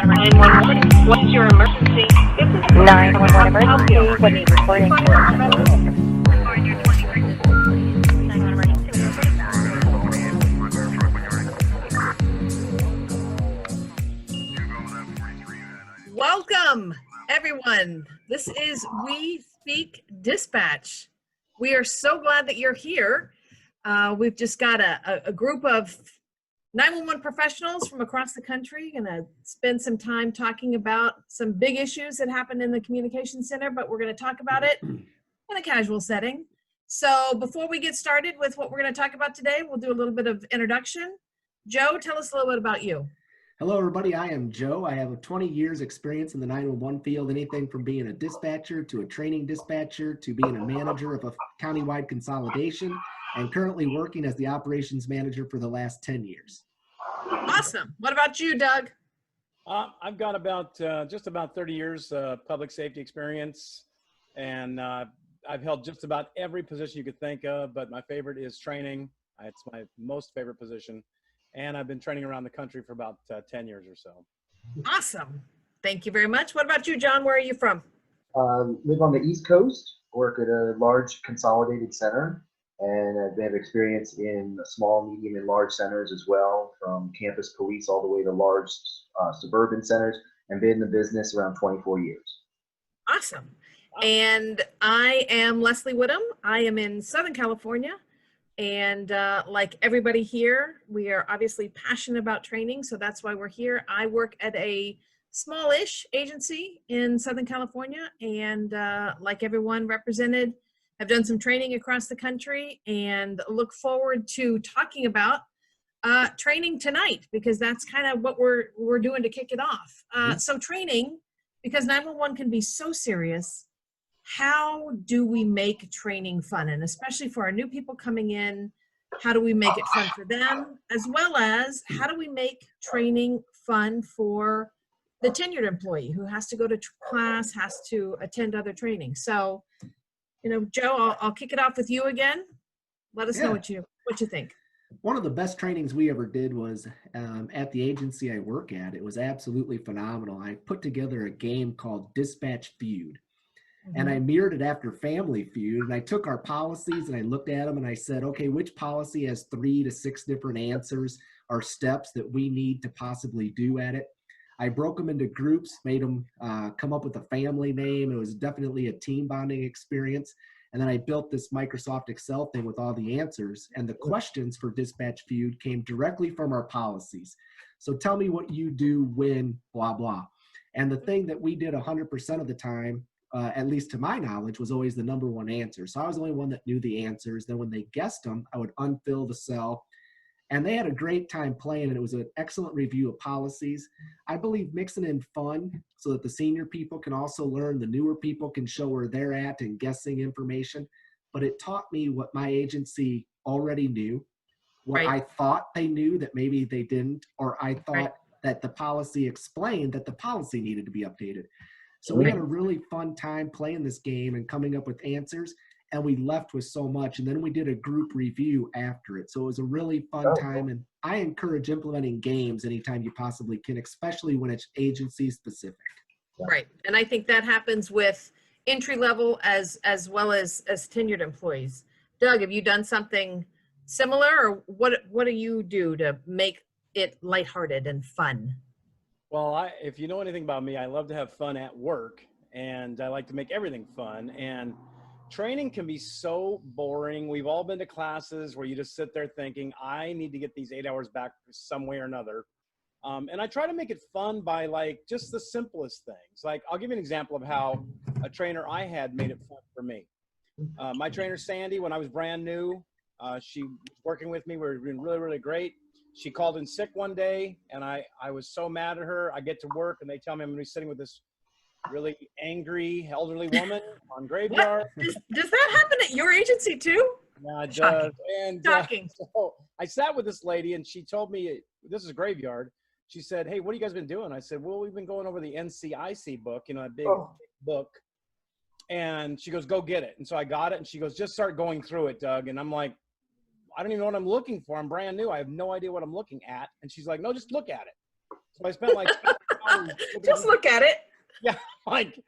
911. What's your emergency? This is 911 help you. emergency. What are you reporting Welcome, everyone. This is We Speak Dispatch. We are so glad that you're here. We've just got a group of 911 professionals from across the country. Going to spend some time talking about some big issues that happened in the communication center, but we're going to talk about it in a casual setting. So before we get started with what we're going to talk about today, we'll do a little bit of introduction. Joe, tell us a little bit about you. Hello, everybody. I am Joe. I have 20 years experience in the 911 field, anything from being a dispatcher to a training dispatcher to being a manager of a countywide consolidation, and currently working as the operations manager for the last 10 years. Awesome. What about you, Doug? I've got about just about 30 years public safety experience, and I've held just about every position you could think of, but my favorite is training. It's my most favorite position. And I've been training around the country for about 10 years or so. Awesome. Thank you very much. What about you, John? Where are you from? Live on the East Coast, work at a large consolidated center, and I have experience in small, medium, and large centers as well, from campus police all the way to large suburban centers, and been in the business around 24 years. Awesome. And I am Leslie Whittam. I am in Southern California. And like everybody here, we are obviously passionate about training, so that's why we're here. I work at a smallish agency in Southern California, and like everyone represented, I've done some training across the country and look forward to talking about training tonight, because that's kind of what we're doing to kick it off. So training, because 911 can be so serious. How do we make training fun? And especially for our new people coming in, how do we make it fun for them? As well as how do we make training fun for the tenured employee who has to go to class, has to attend other training? So, Joe, I'll kick it off with you again. Let us know what you think. One of the best trainings we ever did was at the agency I work at. It was absolutely phenomenal. I put together a game called Dispatch Feud. And I mirrored it after Family Feud, and I took our policies and I looked at them and I said, okay, which policy has 3 to 6 different answers or steps that we need to possibly do at it? I broke them into groups, made them come up with a family name. It was definitely a team bonding experience. And then I built this Microsoft Excel thing with all the answers, and the questions for Dispatch Feud came directly from our policies. So tell me what you do when blah, blah. And the thing that we did 100% of the time, at least to my knowledge, was always the number one answer. So I was the only one that knew the answers. Then when they guessed them, I would unfill the cell. And they had a great time playing, and it was an excellent review of policies. I believe mixing in fun so that the senior people can also learn, the newer people can show where they're at and guessing information. But it taught me what my agency already knew, what I thought they knew that maybe they didn't, or I thought that the policy explained that the policy needed to be updated. So we had a really fun time playing this game and coming up with answers, and we left with so much. And then we did a group review after it. So it was a really fun time. And I encourage implementing games anytime you possibly can, especially when it's agency specific. Right. And I think that happens with entry level as well as tenured employees. Doug, have you done something similar, or what do you do to make it lighthearted and fun? Well, if you know anything about me, I love to have fun at work, and I like to make everything fun. And training can be so boring. We've all been to classes where you just sit there thinking, I need to get these 8 hours back some way or another. And I try to make it fun by just the simplest things. Like, I'll give you an example of how a trainer I had made it fun for me. My trainer, Sandy, when I was brand new, she was working with me. We were doing really, really great. She called in sick one day, and I was so mad at her. I get to work, and they tell me I'm going to be sitting with this really angry elderly woman on graveyard. Does that happen at your agency too? Yeah, it does. Shocking. And Shocking. So I sat with this lady, and she told me, this is a graveyard. She said, hey, what have you guys been doing? I said, well, we've been going over the NCIC book, a big book. And she goes, go get it. And so I got it, and she goes, just start going through it, Doug. And I'm like, I don't even know what I'm looking for. I'm brand new. I have no idea what I'm looking at. And she's like, no, just look at it. So I spent Just look at it. like,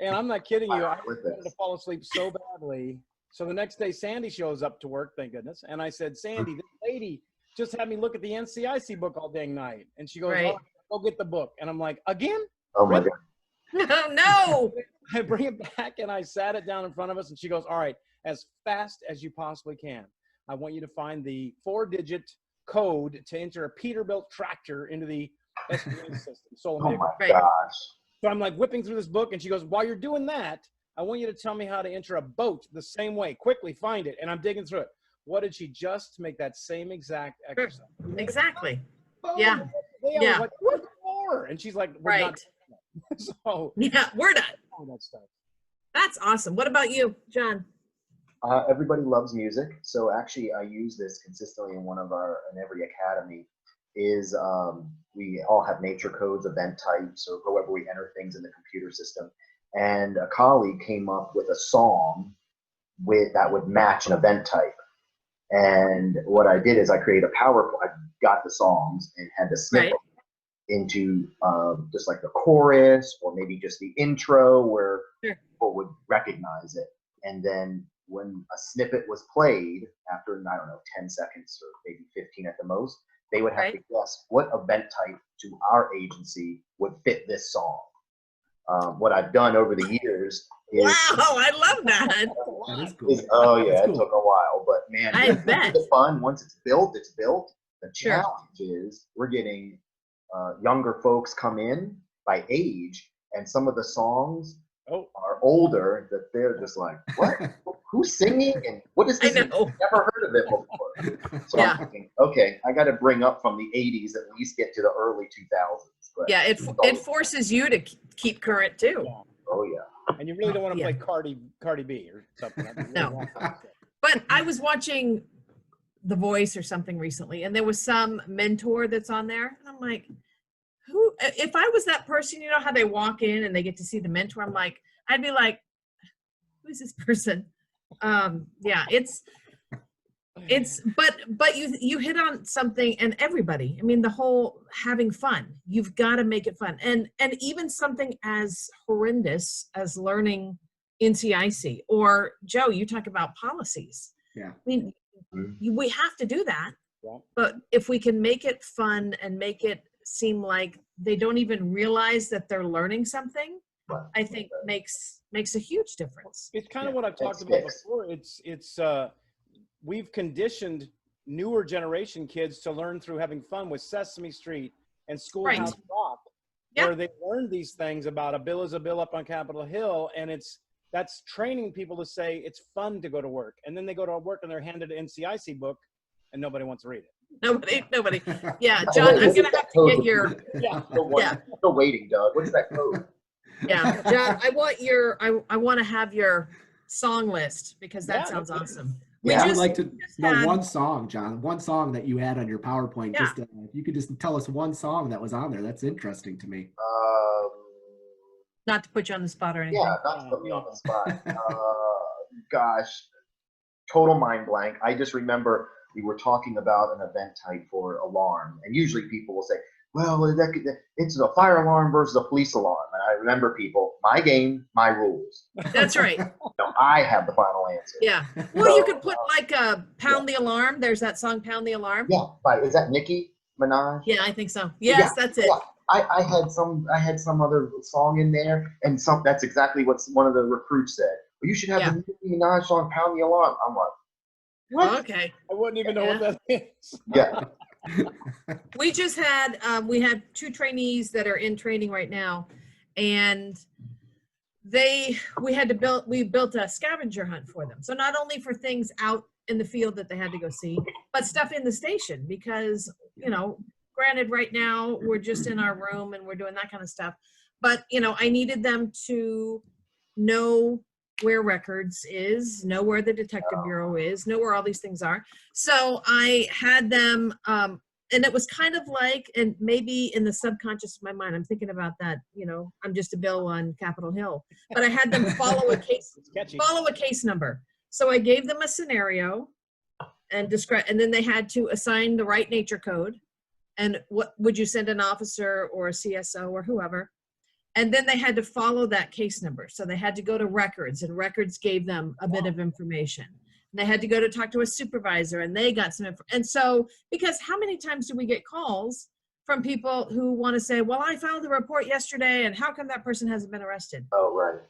and I'm not kidding you. I With wanted to this. fall asleep so badly. So the next day, Sandy shows up to work, thank goodness. And I said, Sandy, this lady just had me look at the NCIC book all dang night. And she goes, Right. oh, go get the book. And I'm like, again? Oh my God. No. I bring it back and I sat it down in front of us and she goes, all right, as fast as you possibly can. I want you to find the 4-digit code to enter a Peterbilt tractor into the SBA system. Solar Oh vehicle. my Right. gosh. So I'm like whipping through this book and she goes, while you're doing that, I want you to tell me how to enter a boat the same way. Quickly find it. And I'm digging through it. What did she just make that same exact exercise? Exactly. Oh, Yeah. I Yeah. was like, what more? And she's like, we're Right. not. So Yeah, we're done. all that stuff. That's awesome. What about you, John? Everybody loves music, so actually I use this consistently in every academy. Is we all have nature codes, event types, or however we enter things in the computer system. And a colleague came up with a song that would match an event type. And what I did is I created a PowerPoint. I got the songs and had to snip Right. them into just like the chorus or maybe just the intro where Sure. people would recognize it. And then when a snippet was played after, I don't know, 10 seconds or maybe 15 at the most, they would have to Right. guess what event type to our agency would fit this song. What I've done over the years is, Wow, I love that. that is cool. oh yeah, That's it cool. took a while, but man, I bet. it's fun. Once it's built, it's built. The Sure. challenge is we're getting younger folks come in by age, and some of the songs Oh, are older that they're just like, what? Who's singing? And what is I this? know. Never heard of it before. So Yeah. I'm thinking, okay, I got to bring up from the 80s at least get to the early 2000s. But Yeah, it forces you to keep current too. yeah. oh yeah, And you really don't want to Yeah. play Cardi B or something. I really No. want that stuff. But I was watching The Voice or something recently, and there was some mentor that's on there. And I'm like, who, if I was that person, you know how they walk in and they get to see the mentor? I'm like, I'd be like, who is this person? Yeah, but you hit on something, and everybody, I mean, the whole having fun, you've got to make it fun. And even something as horrendous as learning NCIC, or Joe, you talk about policies. Yeah. I mean, we have to do that, Yeah. but if we can make it fun and make it seem like they don't even realize that they're learning something, Right. I think makes a huge difference. It's kind Yeah. of what I've talked It's about fixed. before. We've conditioned newer generation kids to learn through having fun with Sesame Street and Schoolhouse Rock, Yeah. where they learn these things about a bill is a bill up on Capitol Hill, and that's training people to say it's fun to go to work. And then they go to work and they're handed an NCIC book, and nobody wants to read it. Nobody. Yeah, John, I'm gonna have to get your. Yeah. Yeah. Still waiting, Doug. What's that code? Yeah, John, I want to have your song list, because that Yeah, sounds no kidding. awesome. Yeah, I would just- like to just know had- one song, John. One song that you had on your PowerPoint. Yeah. Just if you could just tell us one song that was on there. That's interesting to me. Not to put you on the spot or anything. Yeah, not to put me on the spot. Gosh, total mind blank. I just remember we were talking about an event type for alarm, and usually people will say, well, it's a fire alarm versus a police alarm. And I remember people, my game, my rules. That's right. No, I have the final answer. Yeah. Well, you could put like a Pound the Alarm. There's that song, Pound the Alarm. Yeah, is that Nicki Minaj? Yeah, I think so. Yes, that's it. Yeah. I had some other song in there, and that's exactly what one of the recruits said. Well, you should have Yeah. the Nicki Minaj song, Pound the Alarm. I'm like, what? Okay. I wouldn't even know what that is. Yeah. We just had, we had 2 trainees that are in training right now, and we built a scavenger hunt for them. So not only for things out in the field that they had to go see, but stuff in the station, because, you know, granted right now we're just in our room and we're doing that kind of stuff, but you know, I needed them to know where records is, know where the detective bureau is, know where all these things are. So I had them, and it was kind of like, and maybe in the subconscious of my mind, I'm thinking about that, you know, I'm just a bill on Capitol Hill, but I had them follow a case, It's catchy. follow a case number. So I gave them a scenario and describe, and then they had to assign the right nature code. And what would you send an officer or a CSO or whoever? And then they had to follow that case number. So they had to go to records, and records gave them a bit of information. And they had to go to talk to a supervisor, and they got some info. And so, because how many times do we get calls from people who want to say, well, I filed a report yesterday, and how come that person hasn't been arrested? Oh, right.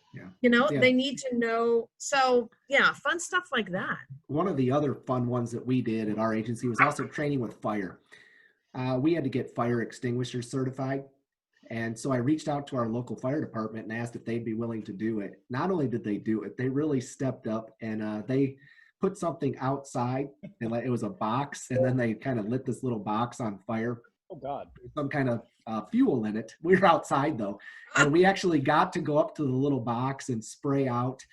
You know, Yeah. they need to know. So yeah, fun stuff like that. One of the other fun ones that we did at our agency was also training with fire. We had to get fire extinguishers certified. And so I reached out to our local fire department and asked if they'd be willing to do it. Not only did they do it, they really stepped up, and they put something outside, and it was a box, and then they kind of lit this little box on fire. Oh God. Some kind of fuel in it. We were outside though, and we actually got to go up to the little box and spray out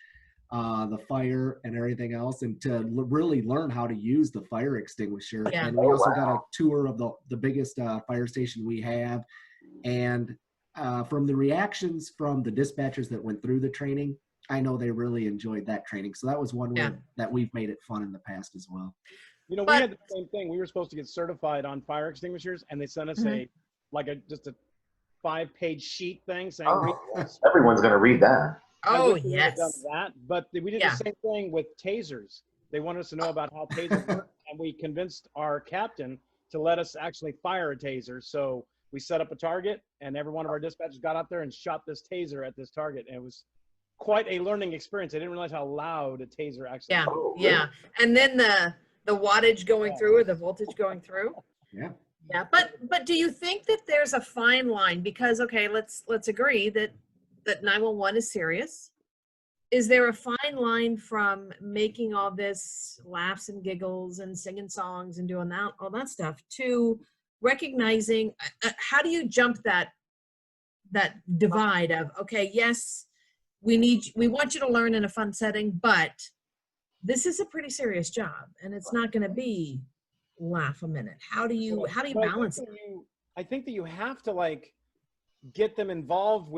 the fire and everything else, and to really learn how to use the fire extinguisher. Yeah. And we Oh, also wow. got a tour of the biggest fire station we have. And from the reactions from the dispatchers that went through the training, I know they really enjoyed that training. So that was one way Yeah. that we've made it fun in the past as well. You know, But- we had the same thing. We were supposed to get certified on fire extinguishers, and they sent us just a 5-page sheet thing saying, Oh, read this. everyone's going to read that. I Oh wish we would've done yes. that, but we did Yeah. the same thing with tasers. They wanted us to know about how tasers work, and we convinced our captain to let us actually fire a taser. So we set up a target, and every one of our dispatchers got out there and shot this taser at this target. And it was quite a learning experience. I didn't realize how loud a taser actually Yeah. was. Oh, really? Yeah. And then the wattage going through, or the voltage going through. Yeah. Yeah, but do you think that there's a fine line? Because okay, let's agree that 911 is serious. Is there a fine line from making all this laughs and giggles and singing songs and doing that all that stuff to recognizing how do you jump that divide of okay, yes, we want you to learn in a fun setting, but this is a pretty serious job, and it's not going to be laugh a minute. How do you But I think balance it? that I think that you have to like get them involved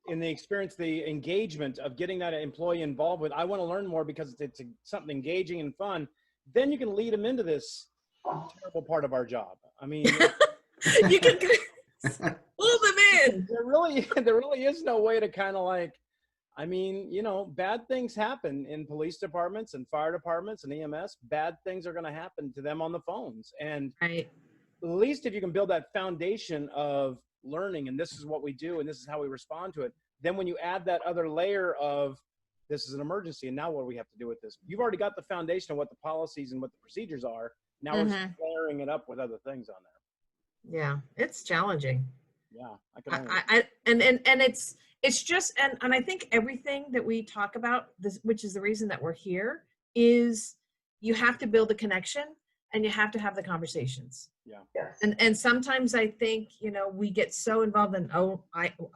in the experience, the engagement of getting that employee involved with. I want to learn more because it's something engaging and fun. Then you can lead them into this terrible part of our job. I mean, You can pull them in. there really is no way to kind of like. I mean, you know, bad things happen in police departments and fire departments and EMS. Bad things are going to happen to them on the phones. And Right. at least if you can build that foundation of learning, and this is what we do, and this is how we respond to it, then when you add that other layer of this is an emergency, and now what do we have to do with this? You've already got the foundation of what the policies and what the procedures are. Now we're just layering it up with other things on there. Yeah, it's challenging. Yeah, I can only. And it's just and I think everything that we talk about, this, which is the reason that we're here, is you have to build a connection and you have to have the conversations. Yes. And sometimes I think, you know, we get so involved in,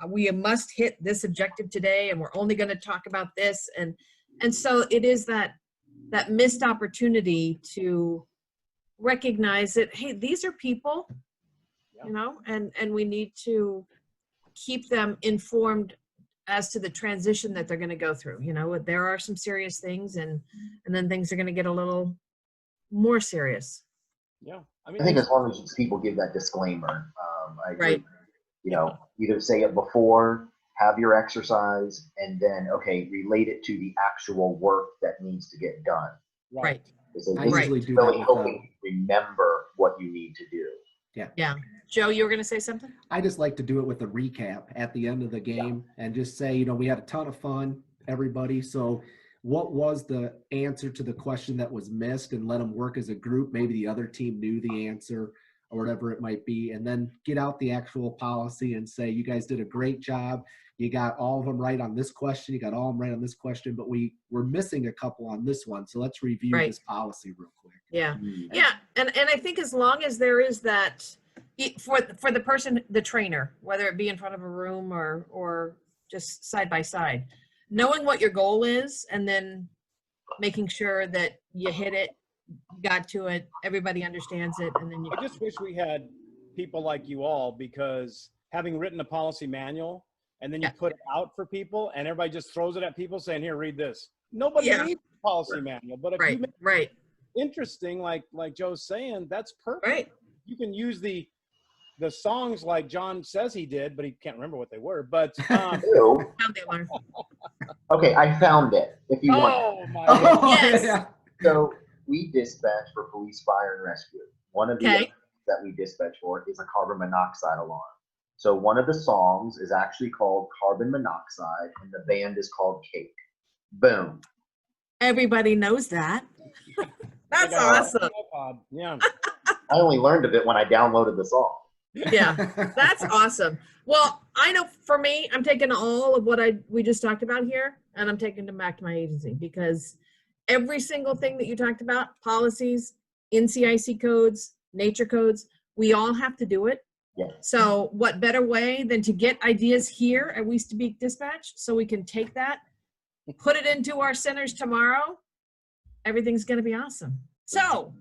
we must hit this objective today, and we're only going to talk about this. And so it is that missed opportunity to recognize that, hey, these are people, you know, and we need to keep them informed as to the transition that they're going to go through. You know, there are some serious things, and then things are going to get a little more serious. Yeah, I think as long as people give that disclaimer, I agree. Right. You know, either say it before, have your exercise, and then, okay, relate it to the actual work that needs to get done. Right. Because I this Right. is usually do that really with, helping you remember what you need to do. Yeah. Joe, you were going to say something? I just like to do it with a recap at the end of the game and just say, you know, we had a ton of fun, everybody. So what was the answer to the question that was missed, and let them work as a group. Maybe the other team knew the answer or whatever it might be, and then get out the actual policy and say, you guys did a great job. You got all of them right on this question. You got all of them right on this question, but we're missing a couple on this one. So let's review Right. this policy real quick. Yeah. Yeah. And I think as long as there is that for the person, the trainer, whether it be in front of a room or just side by side, knowing what your goal is and then making sure that you hit it, got to it, everybody understands it, and then you. I just wish we had people like you all, because having written a policy manual and then you Yeah. put it out for people and everybody just throws it at people saying, here, read this. Nobody Yeah. needs a policy manual, but if you Right. make Right. it interesting, like Joe's saying, that's perfect. Right. You can use the the songs like John says he did, but he can't remember what they were. But Ew. Found the alarm. Okay, I found it. If you want. oh my Oh, God. Yes. So we dispatch for police, fire, and rescue. One of the Okay. elements that we dispatch for is a carbon monoxide alarm. So one of the songs is actually called Carbon Monoxide, and the band is called Cake. Boom. Everybody knows that. That's I got it awesome. on my iPod. Yeah. I only learned of it when I downloaded the song. Yeah, that's awesome. Well, I know for me, I'm taking all of what we just talked about here, and I'm taking them back to my agency, because every single thing that you talked about, policies, NCIC codes, nature codes, we all have to do it. Yeah. So what better way than to get ideas here at We Speak Dispatch, so we can take that, put it into our centers tomorrow. Everything's going to be awesome. So